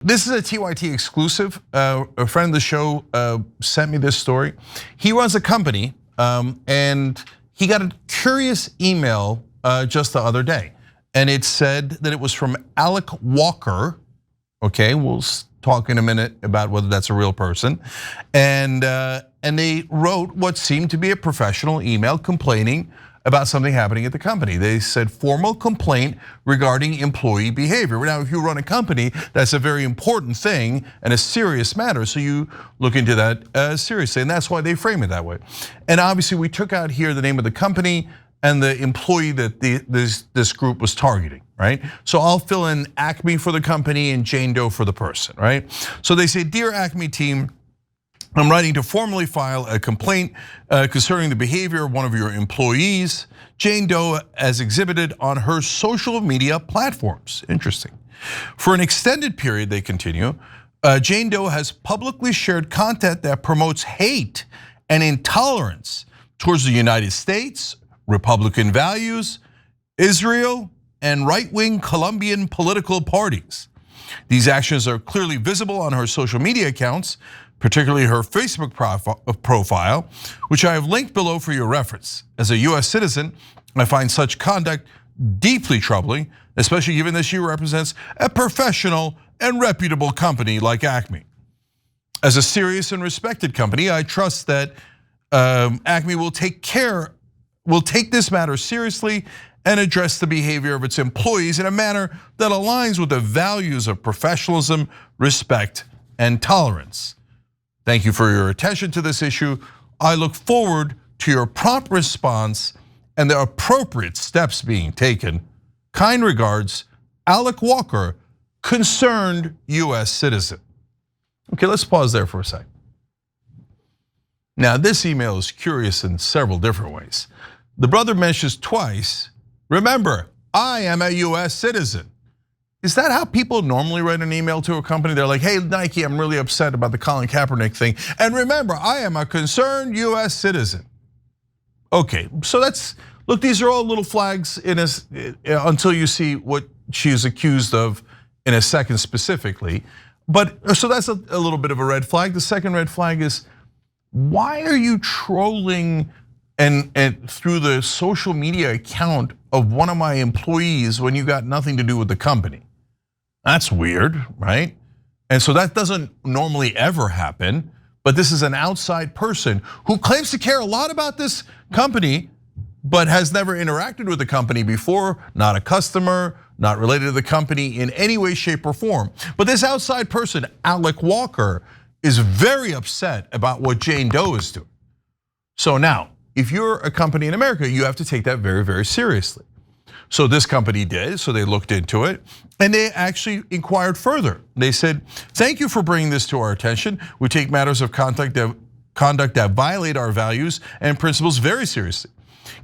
This is a TYT exclusive. A friend of the show sent me this story. He runs a company and he got a curious email just the other day. And it said that it was from Alec Walker. Okay, we'll talk in a minute about whether that's a real person. And they wrote what seemed to be a professional email complaining about something happening at the company. They said formal complaint regarding employee behavior. Now, if you run a company, that's a very important thing and a serious matter, so you look into that seriously, and that's why they frame it that way. And obviously, we took out here the name of the company and the employee that this group was targeting, right? So I'll fill in Acme for the company and Jane Doe for the person, right? So they say, "Dear Acme team, I'm writing to formally file a complaint concerning the behavior of one of your employees, Jane Doe, as exhibited on her social media platforms." Interesting. "For an extended period," they continue, "Jane Doe has publicly shared content that promotes hate and intolerance towards the United States, Republican values, Israel, and right-wing Colombian political parties. These actions are clearly visible on her social media accounts, particularly her Facebook profile, which I have linked below for your reference. As a US citizen, I find such conduct deeply troubling, especially given that she represents a professional and reputable company like Acme. As a serious and respected company, I trust that Acme will take this matter seriously and address the behavior of its employees in a manner that aligns with the values of professionalism, respect, and tolerance. Thank you for your attention to this issue. I look forward to your prompt response and the appropriate steps being taken. Kind regards, Alec Walker, concerned US citizen." Okay, let's pause there for a second. Now, this email is curious in several different ways. The brother mentions twice, "Remember, I am a US citizen." Is that how people normally write an email to a company? They're like, "Hey, Nike, I'm really upset about the Colin Kaepernick thing. And remember, I am a concerned US citizen." Okay, so look, these are all little flags until you see what she is accused of in a second specifically. But so that's a little bit of a red flag. The second red flag is, why are you trolling and through the social media account of one of my employees when you got nothing to do with the company? That's weird, right? And so that doesn't normally ever happen, but this is an outside person who claims to care a lot about this company, but has never interacted with the company before, not a customer, not related to the company in any way, shape, or form. But this outside person, Alec Walker, is very upset about what Jane Doe is doing. So now, if you're a company in America, you have to take that very, very seriously. So this company did, so they looked into it, and they actually inquired further. They said, "Thank you for bringing this to our attention. We take matters of conduct that violate our values and principles very seriously.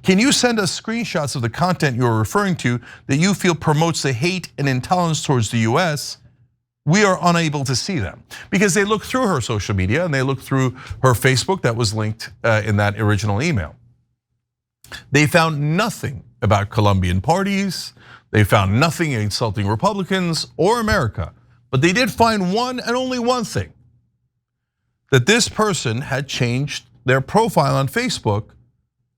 Can you send us screenshots of the content you're referring to that you feel promotes the hate and intolerance towards the US? We are unable to see them." Because they looked through her social media and they looked through her Facebook that was linked in that original email. They found nothing about Colombian parties. They found nothing insulting Republicans or America. But they did find one and only one thing: that this person had changed their profile on Facebook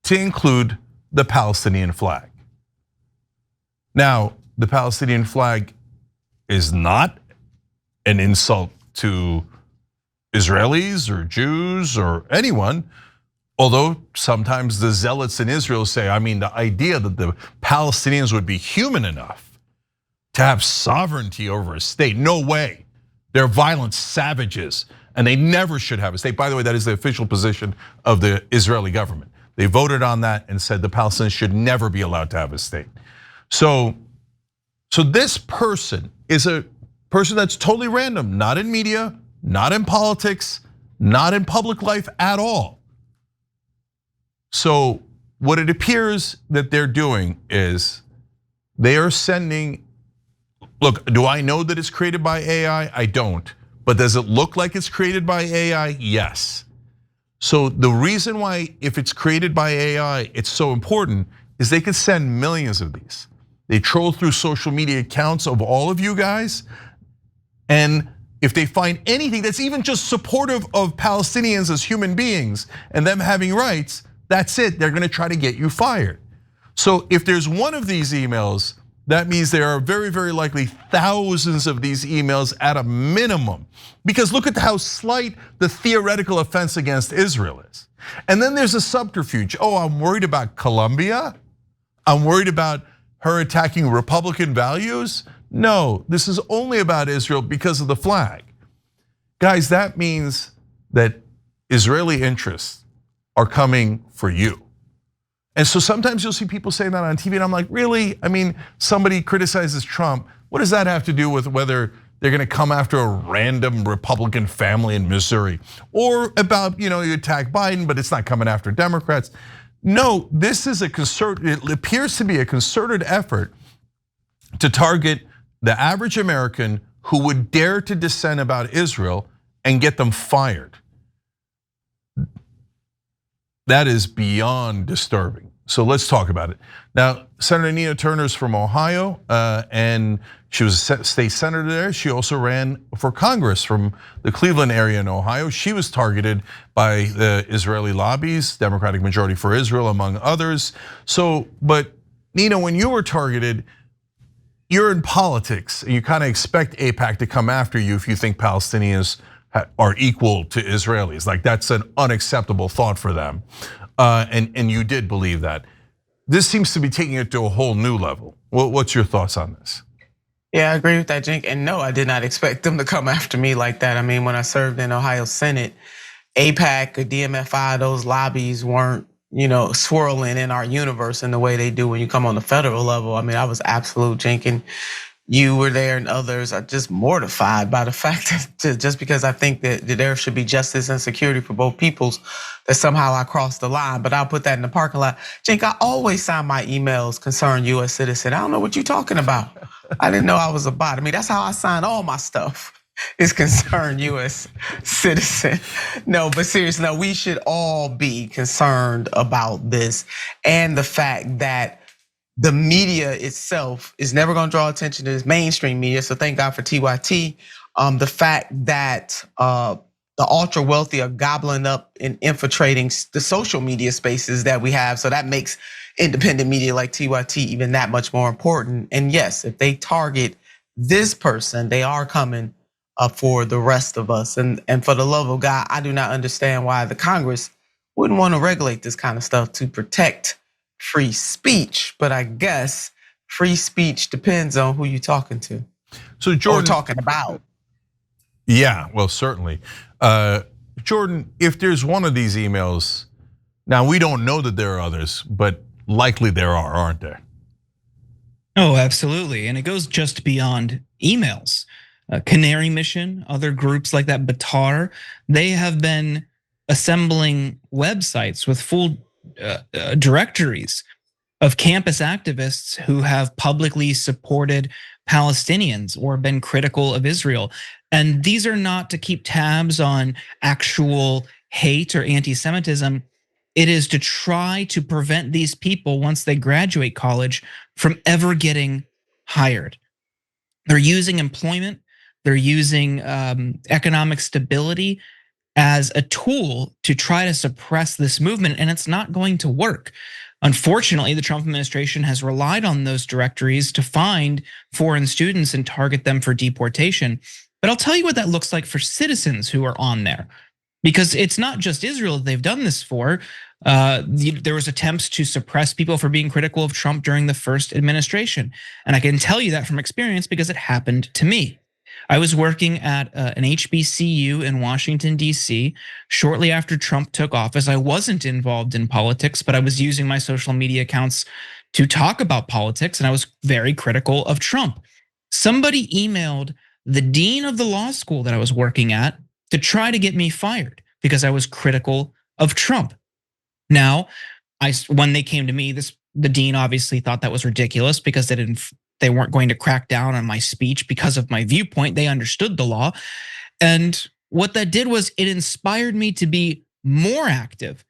to include the Palestinian flag. Now, the Palestinian flag is not an insult to Israelis or Jews or anyone, although sometimes the zealots in Israel say, I mean, the idea that the Palestinians would be human enough to have sovereignty over a state, no way. They're violent savages and they never should have a state. By the way, that is the official position of the Israeli government. They voted on that and said the Palestinians should never be allowed to have a state. So this person is a person that's totally random, not in media, not in politics, not in public life at all. So what it appears that they're doing is they are sending, look, do I know that it's created by AI? I don't. But does it look like it's created by AI? Yes. So the reason why, if it's created by AI, it's so important is they could send millions of these. They troll through social media accounts of all of you guys. And if they find anything that's even just supportive of Palestinians as human beings and them having rights, that's it, they're gonna try to get you fired. So if there's one of these emails, that means there are very, very likely thousands of these emails at a minimum. Because look at how slight the theoretical offense against Israel is. And then there's a subterfuge. Oh, I'm worried about Colombia? I'm worried about her attacking Republican values? No, this is only about Israel because of the flag. Guys, that means that Israeli interests are coming for you. And so sometimes you'll see people saying that on TV and I'm like, really? I mean, somebody criticizes Trump. What does that have to do with whether they're gonna come after a random Republican family in Missouri? Or about, you attack Biden, but it's not coming after Democrats. No, this is it appears to be a concerted effort to target the average American who would dare to dissent about Israel and get them fired. That is beyond disturbing. So let's talk about it. Now, Senator Nina Turner's from Ohio, and she was a state senator there. She also ran for Congress from the Cleveland area in Ohio. She was targeted by the Israeli lobbies, Democratic Majority for Israel, among others. So, but Nina, when you were targeted, you're in politics, and you kind of expect AIPAC to come after you if you think Palestinians are equal to Israelis. Like that's an unacceptable thought for them. And you did believe that. This seems to be taking it to a whole new level. What's your thoughts on this? Yeah, I agree with that, Jink. And no, I did not expect them to come after me like that. I mean, when I served in Ohio Senate, AIPAC or DMFI, those lobbies weren't, swirling in our universe in the way they do when you come on the federal level. I mean, I was absolute, Jink, and you were there and others are just mortified by the fact that just because I think that there should be justice and security for both peoples, that somehow I crossed the line. But I'll put that in the parking lot. Jink, I always sign my emails concern US citizen. I don't know what you're talking about. I didn't know I was a bot. I mean, that's how I sign all my stuff. Is concerned US citizen. No, but seriously, no, we should all be concerned about this and the fact that the media itself is never gonna draw attention to this mainstream media. So thank God for TYT. The fact that the ultra wealthy are gobbling up and infiltrating the social media spaces that we have. So that makes independent media like TYT even that much more important. And yes, if they target this person, they are coming for the rest of us. And for the love of God, I do not understand why the Congress wouldn't want to regulate this kind of stuff to protect free speech. But I guess free speech depends on who you're talking to. So Jordan, or talking about. Yeah, well, certainly. Jordan, if there's one of these emails, now we don't know that there are others, but likely there are, aren't there? Oh, absolutely. And it goes just beyond emails. Canary Mission, other groups like that, Batar, they have been assembling websites with full directories of campus activists who have publicly supported Palestinians or been critical of Israel. And these are not to keep tabs on actual hate or anti-Semitism. It is to try to prevent these people, once they graduate college, from ever getting hired. They're using employment, they're using economic stability as a tool to try to suppress this movement, and it's not going to work. Unfortunately, the Trump administration has relied on those directories to find foreign students and target them for deportation. But I'll tell you what that looks like for citizens who are on there, because it's not just Israel that they've done this for. There was attempts to suppress people for being critical of Trump during the first administration. And I can tell you that from experience because it happened to me. I was working at an HBCU in Washington, DC. Shortly after Trump took office, I wasn't involved in politics, but I was using my social media accounts to talk about politics, and I was very critical of Trump. Somebody emailed the dean of the law school that I was working at to try to get me fired because I was critical of Trump. Now, when they came to me, the dean obviously thought that was ridiculous because they weren't going to crack down on my speech because of my viewpoint. They understood the law. And what that did was it inspired me to be more active.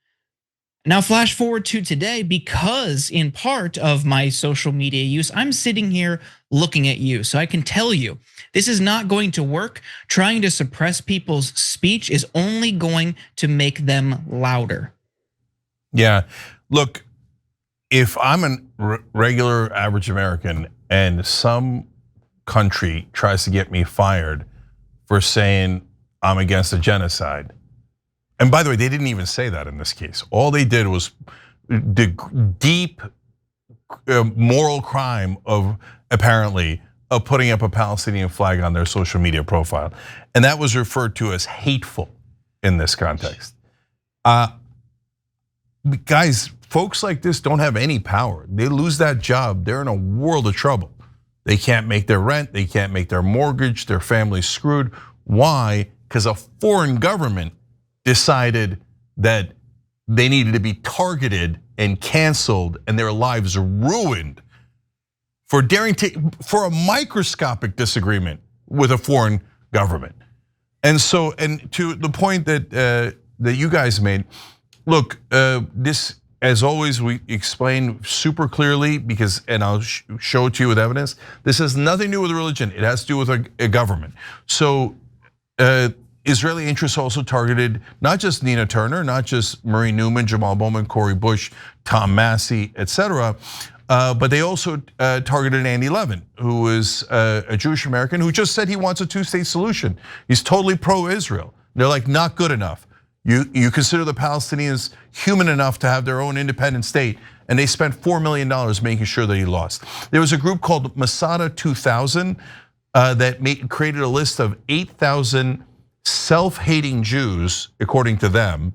Now, flash forward to today, because in part of my social media use, I'm sitting here looking at you. So I can tell you, this is not going to work. Trying to suppress people's speech is only going to make them louder. Yeah, look, if I'm a regular average American and some country tries to get me fired for saying I'm against a genocide, and by the way, they didn't even say that in this case. All they did was the deep moral crime of apparently of putting up a Palestinian flag on their social media profile. And that was referred to as hateful in this context. Guys, folks like this don't have any power. They lose that job, they're in a world of trouble. They can't make their rent, they can't make their mortgage, their family's screwed. Why? Because a foreign government decided that they needed to be targeted and canceled and their lives ruined for daring to, for a microscopic disagreement with a foreign government. And so, and to the point that that you guys made, look, this, as always, we explain super clearly because, and I'll show it to you with evidence. This has nothing to do with religion. It has to do with a government. So Israeli interests also targeted not just Nina Turner, not just Marie Newman, Jamal Bowman, Cori Bush, Tom Massey, etc. But they also targeted Andy Levin, who is a Jewish American who just said he wants a two-state solution. He's totally pro-Israel. They're like, not good enough. You consider the Palestinians human enough to have their own independent state, and they spent $4 million making sure that he lost. There was a group called Masada 2000 that created a list of 8,000 self-hating Jews, according to them,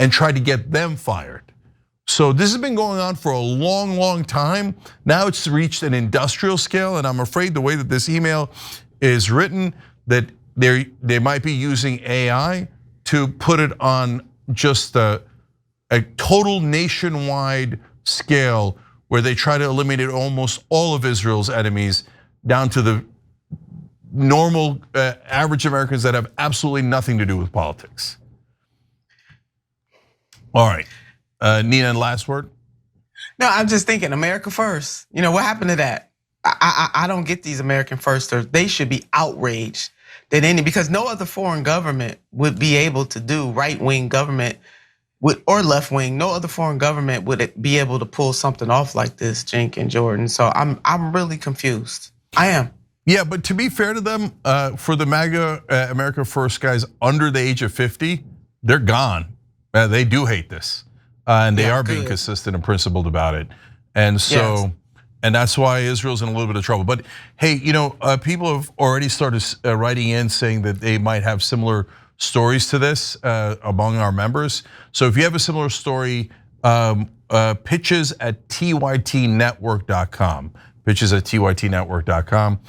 and tried to get them fired. So this has been going on for a long, long time. Now it's reached an industrial scale, and I'm afraid the way that this email is written, that they might be using AI to put it on just a total nationwide scale where they try to eliminate almost all of Israel's enemies down to the normal average Americans that have absolutely nothing to do with politics. All right, Nina, last word? No, I'm just thinking America first. You know, what happened to that? I don't get these American firsters. They should be outraged that because no other foreign government would be able to do, right-wing government or left-wing, no other foreign government would be able to pull something off like this, Jink and Jordan. So I'm really confused. I am. Yeah, but to be fair to them, for the MAGA America First guys under the age of 50, they're gone. They do hate this, and they are being consistent and principled about it. And so, yes. And that's why Israel's in a little bit of trouble. But hey, people have already started writing in saying that they might have similar stories to this among our members. So if you have a similar story, pitches at tytnetwork.com. Pitches at tytnetwork.com.